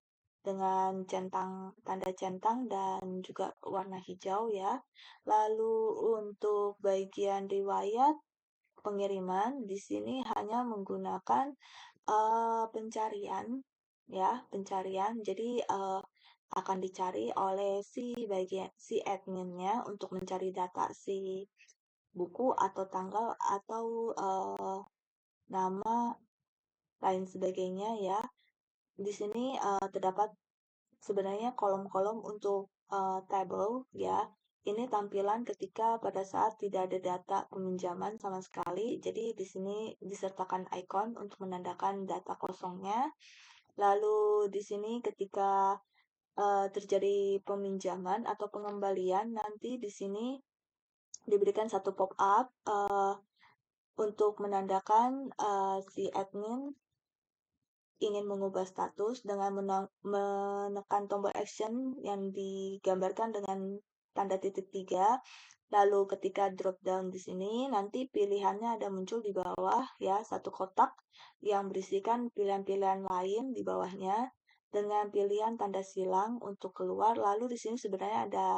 dengan tanda centang dan juga warna hijau ya. Lalu untuk bagian riwayat pengiriman di sini hanya menggunakan pencarian ya, pencarian. Jadi akan dicari oleh si adminnya untuk mencari data si buku atau tanggal atau nama lain sebagainya ya. Di sini terdapat sebenarnya kolom-kolom untuk table ya. Ini tampilan ketika pada saat tidak ada data peminjaman sama sekali. Jadi di sini disertakan icon untuk menandakan data kosongnya. Lalu di sini ketika terjadi peminjaman atau pengembalian, nanti di sini diberikan satu pop-up untuk menandakan si admin ingin mengubah status dengan menekan tombol action yang digambarkan dengan tanda titik 3. Lalu ketika drop down di sini, nanti pilihannya ada muncul di bawah ya, satu kotak yang berisikan pilihan-pilihan lain di bawahnya dengan pilihan tanda silang untuk keluar. Lalu di sini sebenarnya ada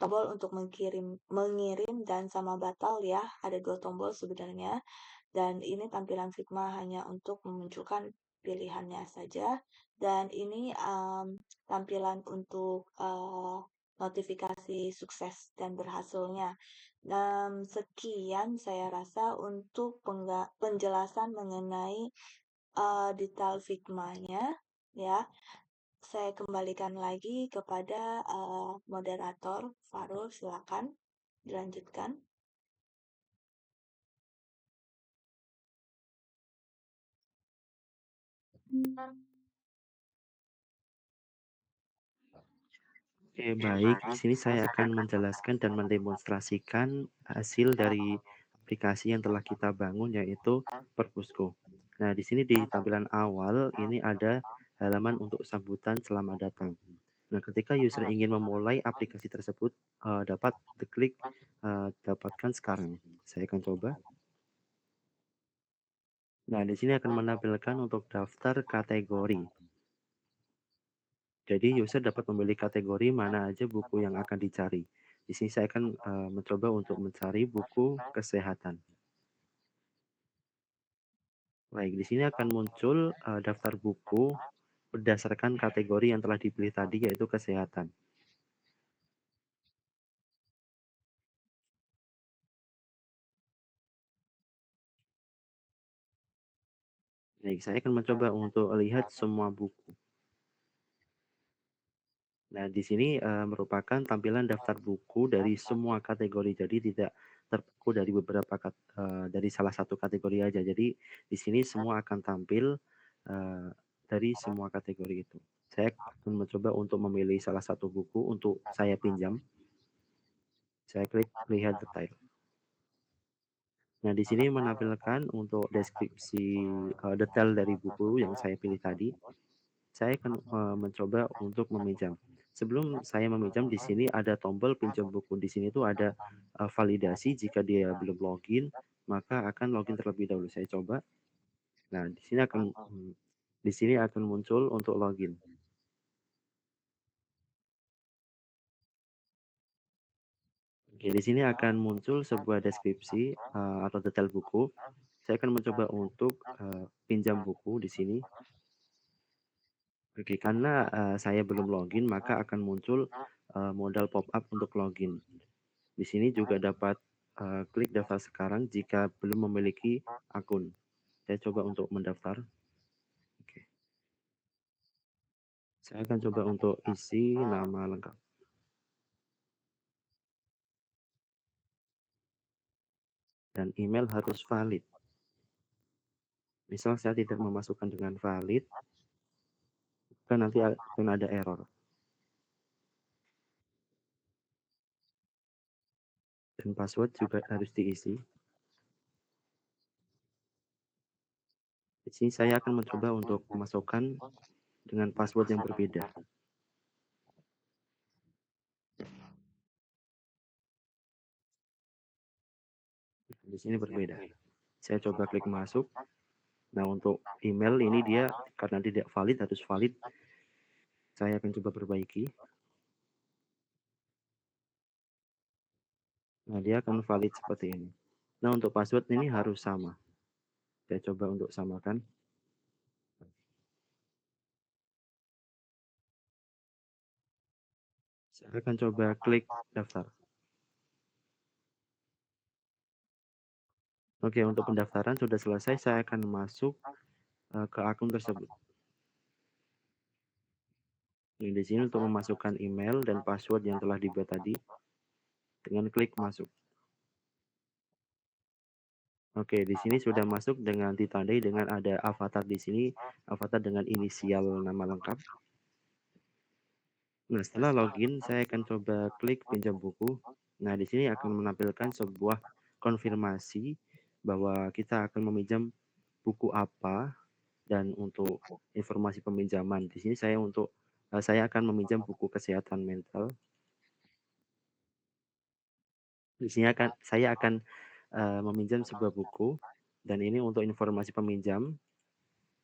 tombol untuk mengirim dan sama batal ya, ada 2 tombol sebenarnya. Dan ini tampilan Figma hanya untuk memunculkan pilihannya saja. Dan ini tampilan untuk notifikasi sukses dan berhasilnya. Sekian saya rasa untuk penjelasan mengenai detail Figma-nya ya. Saya kembalikan lagi kepada moderator Farul, silakan dilanjutkan. Oke, baik. Di sini saya akan menjelaskan dan mendemonstrasikan hasil dari aplikasi yang telah kita bangun, yaitu Perpusku. Nah, di sini di tampilan awal ini ada halaman untuk sambutan selamat datang. Nah, ketika user ingin memulai aplikasi tersebut, dapat diklik dapatkan sekarang. Saya akan coba. Nah, di sini akan menampilkan untuk daftar kategori. Jadi user dapat memilih kategori mana aja buku yang akan dicari. Di sini saya akan mencoba untuk mencari buku kesehatan. Baik, di sini akan muncul daftar buku berdasarkan kategori yang telah dipilih tadi, yaitu kesehatan. Baik, saya akan mencoba untuk lihat semua buku. Nah, di sini merupakan tampilan daftar buku dari semua kategori, jadi tidak terpaku dari dari salah satu kategori aja. Jadi di sini semua akan tampil dari semua kategori itu. Saya akan mencoba untuk memilih salah satu buku untuk saya pinjam. Saya klik lihat detail. Nah, di sini menampilkan untuk deskripsi detail dari buku yang saya pilih tadi. Saya akan mencoba untuk meminjam. Sebelum saya meminjam, di sini ada tombol pinjam buku. Di sini tuh ada validasi. Jika dia belum login, maka akan login terlebih dahulu. Saya coba. Nah, di sini akan muncul untuk login. Oke, di sini akan muncul sebuah deskripsi atau detail buku. Saya akan mencoba untuk pinjam buku di sini. Oke, karena saya belum login, maka akan muncul modal pop-up untuk login. Di sini juga dapat klik daftar sekarang jika belum memiliki akun. Saya coba untuk mendaftar. Oke. Saya akan coba untuk isi nama lengkap. Dan email harus valid. Misal saya tidak memasukkan dengan valid, kan nanti akan ada error. Dan password juga harus diisi. Di sini saya akan mencoba untuk memasukkan dengan password yang berbeda. Di sini berbeda. Saya coba klik masuk. Nah, untuk email ini dia karena tidak valid, harus valid. Saya akan coba perbaiki. Nah, dia akan valid seperti ini. Nah, untuk password ini harus sama. Saya coba untuk samakan. Saya akan coba klik daftar. Oke, untuk pendaftaran sudah selesai. Saya akan masuk ke akun tersebut. Ini di sini untuk memasukkan email dan password yang telah dibuat tadi. Dengan klik masuk. Oke, di sini sudah masuk dengan ditandai dengan ada avatar di sini, avatar dengan inisial nama lengkap. Nah, setelah login, saya akan coba klik pinjam buku. Nah, di sini akan menampilkan sebuah konfirmasi bahwa kita akan meminjam buku apa dan untuk informasi peminjaman. Di sini saya akan meminjam buku kesehatan mental. Di sini saya akan meminjam sebuah buku dan ini untuk informasi peminjam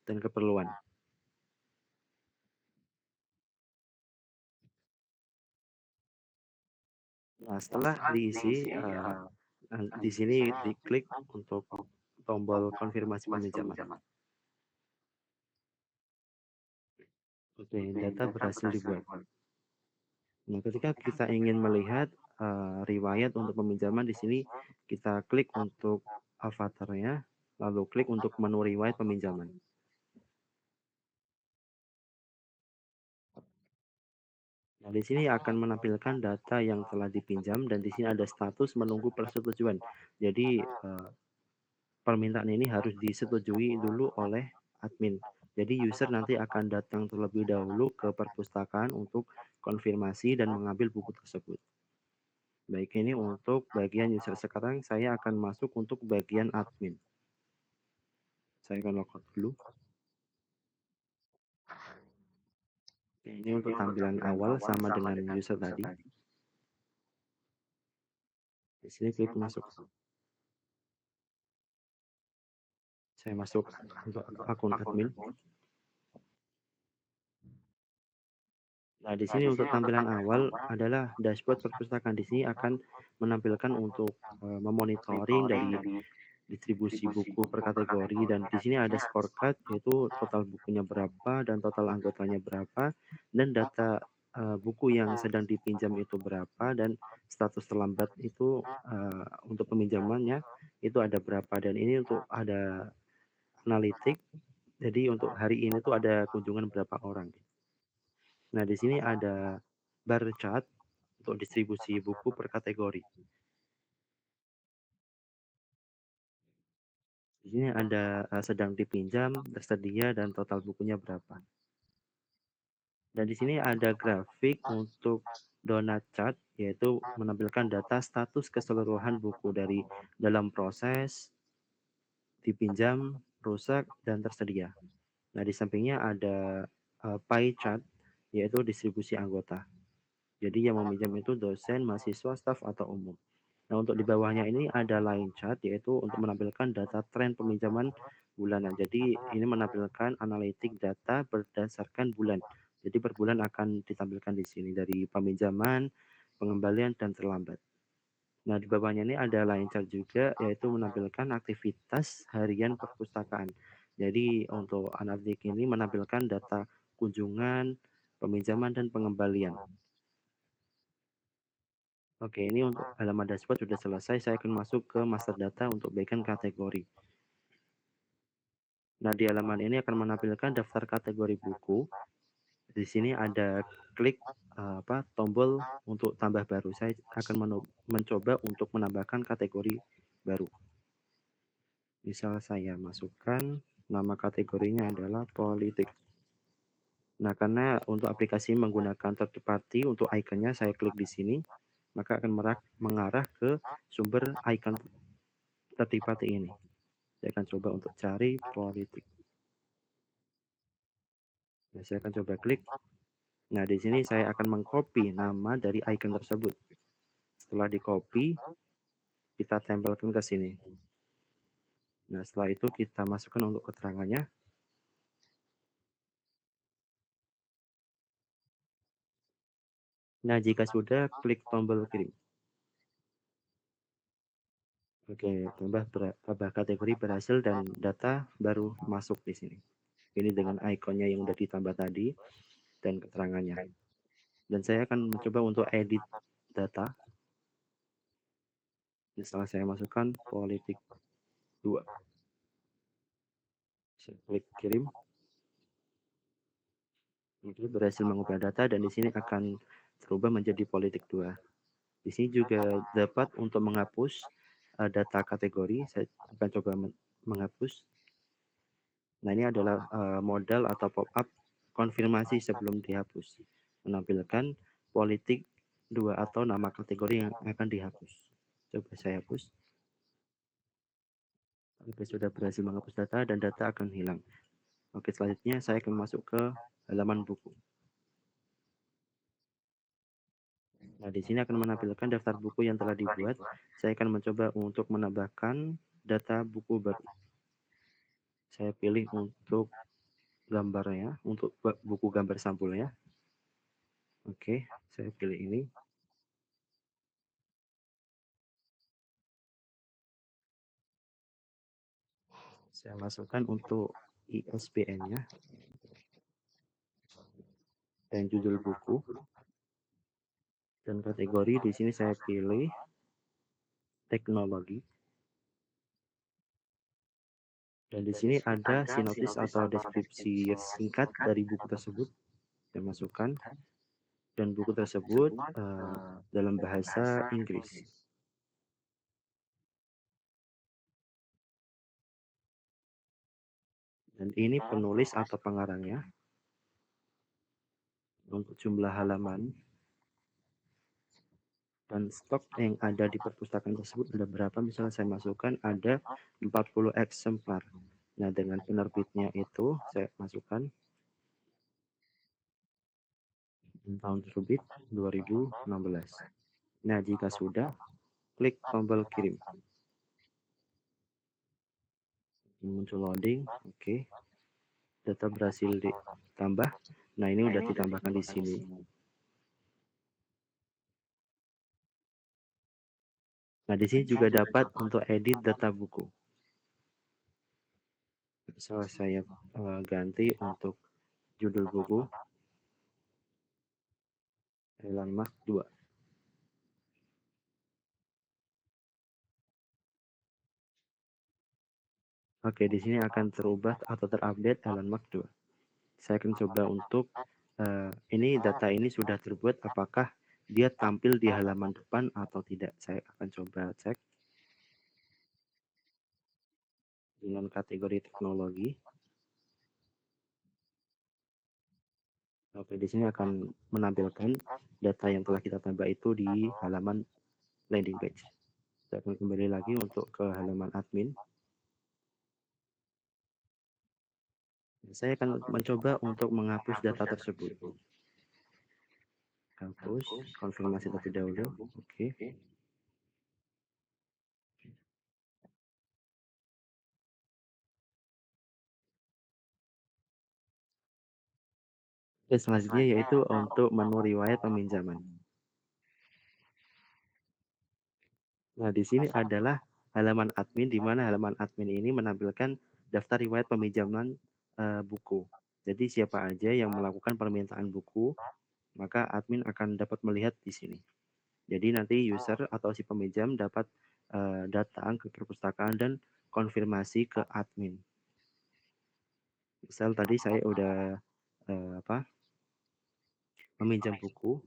dan keperluan. Nah, setelah diisi, di sini diklik untuk tombol konfirmasi peminjaman. Oke, data berhasil dibuat. Nah, ketika kita ingin melihat riwayat untuk peminjaman, di sini kita klik untuk avatarnya, lalu klik untuk menu riwayat peminjaman. Nah, di sini akan menampilkan data yang telah dipinjam dan di sini ada status menunggu persetujuan. Jadi permintaan ini harus disetujui dulu oleh admin. Jadi user nanti akan datang terlebih dahulu ke perpustakaan untuk konfirmasi dan mengambil buku tersebut. Baik, ini untuk bagian user. Sekarang saya akan masuk untuk bagian admin. Saya akan logout dulu. Oke, ini untuk tampilan awal sama dengan user tadi. Di sini klik masuk. Saya masuk untuk akun admin. Nah, di sini untuk tampilan awal adalah dashboard perpustakaan. Di sini akan menampilkan untuk memonitoring dari distribusi buku per kategori, dan di sini ada scorecard yaitu total bukunya berapa dan total anggotanya berapa, dan data buku yang sedang dipinjam itu berapa, dan status terlambat itu untuk peminjamannya itu ada berapa, dan ini untuk ada analitik. Jadi untuk hari ini tuh ada kunjungan berapa orang. Nah, di sini ada bar chart untuk distribusi buku per kategori. Di sini ada sedang dipinjam, tersedia, dan total bukunya berapa. Dan di sini ada grafik untuk donut chart, yaitu menampilkan data status keseluruhan buku dari dalam proses, dipinjam, rusak, dan tersedia. Nah, di sampingnya ada pie chart, yaitu distribusi anggota. Jadi yang meminjam itu dosen, mahasiswa, staf, atau umum. Nah, untuk di bawahnya ini ada line chart, yaitu untuk menampilkan data tren peminjaman bulanan. Jadi ini menampilkan analitik data berdasarkan bulan. Jadi per bulan akan ditampilkan di sini dari peminjaman, pengembalian, dan terlambat. Nah, di bawahnya ini ada line chart juga, yaitu menampilkan aktivitas harian perpustakaan. Jadi untuk analitik ini menampilkan data kunjungan, peminjaman, dan pengembalian. Oke, ini untuk halaman dashboard sudah selesai. Saya akan masuk ke master data untuk bagian kategori. Nah, di halaman ini akan menampilkan daftar kategori buku. Di sini ada klik tombol untuk tambah baru. Saya akan mencoba untuk menambahkan kategori baru. Misal saya masukkan nama kategorinya adalah politik. Nah, karena untuk aplikasi menggunakan third party untuk ikonnya, saya klik di sini, maka akan mengarah ke sumber icon third party ini. Saya akan coba untuk cari politik. Nah, saya akan coba klik. Nah, di sini saya akan mengcopy nama dari icon tersebut. Setelah di-copy, kita tempelkan ke sini. Nah, setelah itu kita masukkan untuk keterangannya. Nah, jika sudah, klik tombol kirim. Oke, tambah kategori berhasil dan data baru masuk di sini. Ini dengan ikonnya yang sudah ditambah tadi dan keterangannya. Dan saya akan mencoba untuk edit data. Setelah saya masukkan politik 2. Saya klik kirim. Oke, berhasil mengubah data dan di sini akan berubah menjadi politik 2. Di sini juga dapat untuk menghapus data kategori. Saya akan coba menghapus. Nah, ini adalah modal atau pop-up konfirmasi sebelum dihapus. Menampilkan politik 2 atau nama kategori yang akan dihapus. Coba saya hapus. Oke, sudah berhasil menghapus data dan data akan hilang. Oke, selanjutnya saya akan masuk ke halaman buku. Nah, di sini akan menampilkan daftar buku yang telah dibuat. Saya akan mencoba untuk menambahkan data buku baru. Saya pilih untuk gambarnya, untuk buku gambar sampulnya. Oke, saya pilih ini. Saya masukkan untuk ISBN-nya dan judul buku. Dan kategori di sini saya pilih teknologi. Dan di sini ada sinopsis atau deskripsi singkat dari buku tersebut. Saya masukkan. Dan buku tersebut dalam bahasa Inggris. Dan ini penulis atau pengarangnya. Untuk jumlah halaman dan stok yang ada di perpustakaan tersebut ada berapa, misalnya saya masukkan ada 40 eksemplar. Nah, dengan penerbitnya itu saya masukkan tahun terbit 2016. Nah, jika sudah, klik tombol kirim. muncul loading. Oke, data berhasil ditambah. Nah, ini udah ditambahkan di sini. Nah, di sini juga dapat untuk edit data buku. Misal saya ganti untuk judul buku Elon Musk 2. Oke, di sini akan terubah atau terupdate Elon Musk 2. Saya akan coba untuk ini data ini sudah terbuat, apakah dia tampil di halaman depan atau tidak. Saya akan coba cek dengan kategori teknologi. Oke, di sini akan menampilkan data yang telah kita tambah itu di halaman landing page. Saya akan kembali lagi untuk ke halaman admin. Saya akan mencoba untuk menghapus data tersebut. Hapus, konfirmasi terlebih dahulu. Oke. Dan selanjutnya yaitu untuk menu riwayat peminjaman. Nah, di sini adalah halaman admin, di mana halaman admin ini menampilkan daftar riwayat peminjaman buku. Jadi siapa aja yang melakukan permintaan buku, maka admin akan dapat melihat di sini. Jadi nanti user atau si peminjam dapat datang ke perpustakaan dan konfirmasi ke admin. Misal tadi saya udah meminjam buku,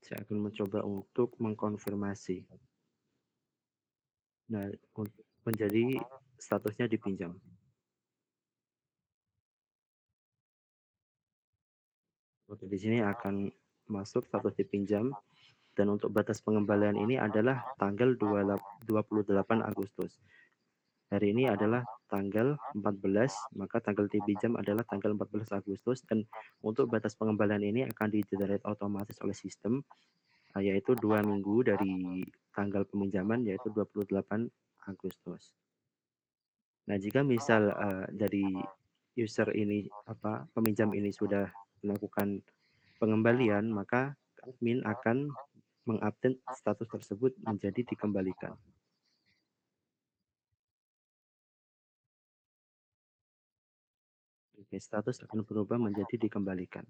saya akan mencoba untuk mengkonfirmasi. Nah, menjadi statusnya dipinjam. Oke, di sini akan masuk status dipinjam, dan untuk batas pengembalian ini adalah tanggal 28 Agustus. Hari ini adalah tanggal 14, maka tanggal dipinjam adalah tanggal 14 Agustus, dan untuk batas pengembalian ini akan di-generate otomatis oleh sistem, yaitu 2 minggu dari tanggal peminjaman, yaitu 28 Agustus. Nah, jika misal dari user ini peminjam ini sudah melakukan pengembalian, maka admin akan mengupdate status tersebut menjadi dikembalikan. Oke, status akan berubah menjadi dikembalikan.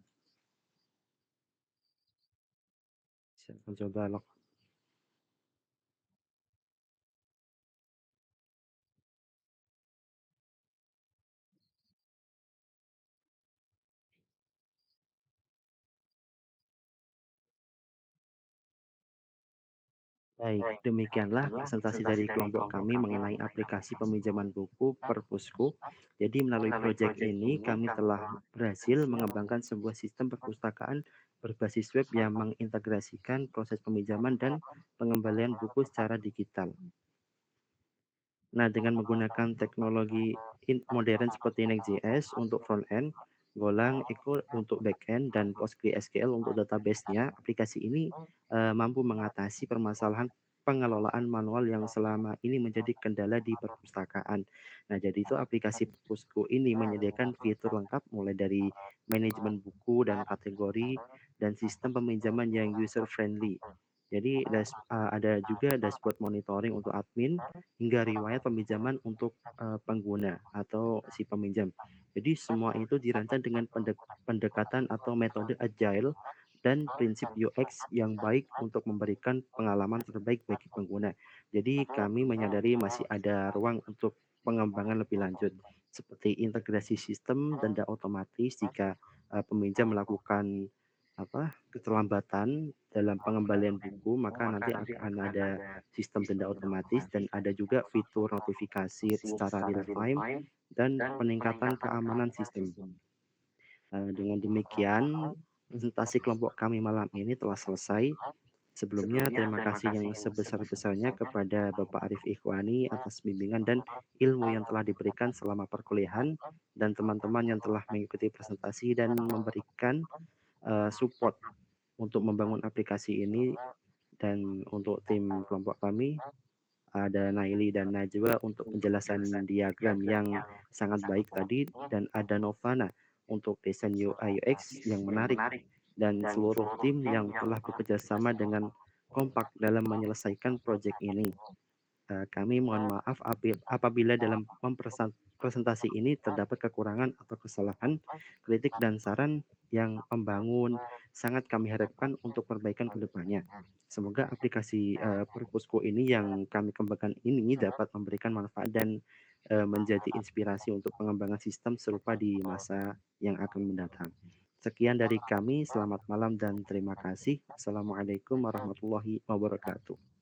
Saya akan coba log. Baik, demikianlah presentasi dari kelompok kami mengenai aplikasi peminjaman buku Perpusku. Jadi melalui proyek ini kami telah berhasil mengembangkan sebuah sistem perpustakaan berbasis web yang mengintegrasikan proses peminjaman dan pengembalian buku secara digital. Nah, dengan menggunakan teknologi modern seperti Next.js untuk front-end, Golang Echo untuk back-end, dan PostgreSQL untuk database-nya, aplikasi ini mampu mengatasi permasalahan pengelolaan manual yang selama ini menjadi kendala di perpustakaan. Nah, jadi itu aplikasi Perpusku ini menyediakan fitur lengkap mulai dari manajemen buku dan kategori dan sistem peminjaman yang user-friendly. Jadi ada juga dashboard monitoring untuk admin hingga riwayat peminjaman untuk pengguna atau si peminjam. Jadi semua itu dirancang dengan pendekatan atau metode agile dan prinsip UX yang baik untuk memberikan pengalaman terbaik bagi pengguna. Jadi kami menyadari masih ada ruang untuk pengembangan lebih lanjut, seperti integrasi sistem denda otomatis jika peminjam melakukan keterlambatan dalam pengembalian buku, maka nanti akan ada sistem denda otomatis, dan ada juga fitur notifikasi secara real time dan peningkatan keamanan sistem. Dengan demikian, presentasi kelompok kami malam ini telah selesai. Sebelumnya, terima kasih yang sebesar-besarnya kepada Bapak Arif Ikhwani atas bimbingan dan ilmu yang telah diberikan selama perkuliahan, dan teman-teman yang telah mengikuti presentasi dan memberikan support untuk membangun aplikasi ini. Dan untuk tim kelompok kami, ada Naili dan Najwa untuk penjelasan diagram yang sangat baik tadi, dan ada Novana untuk desain UI UX yang menarik, dan seluruh tim yang telah bekerja sama dengan kompak dalam menyelesaikan proyek ini. Kami mohon maaf apabila dalam presentasi ini terdapat kekurangan atau kesalahan, kritik dan saran yang membangun sangat kami harapkan untuk perbaikan ke depannya. Semoga aplikasi Purpose-Ku ini yang kami kembangkan ini dapat memberikan manfaat dan menjadi inspirasi untuk pengembangan sistem serupa di masa yang akan mendatang. Sekian dari kami, selamat malam dan terima kasih. Assalamualaikum warahmatullahi wabarakatuh.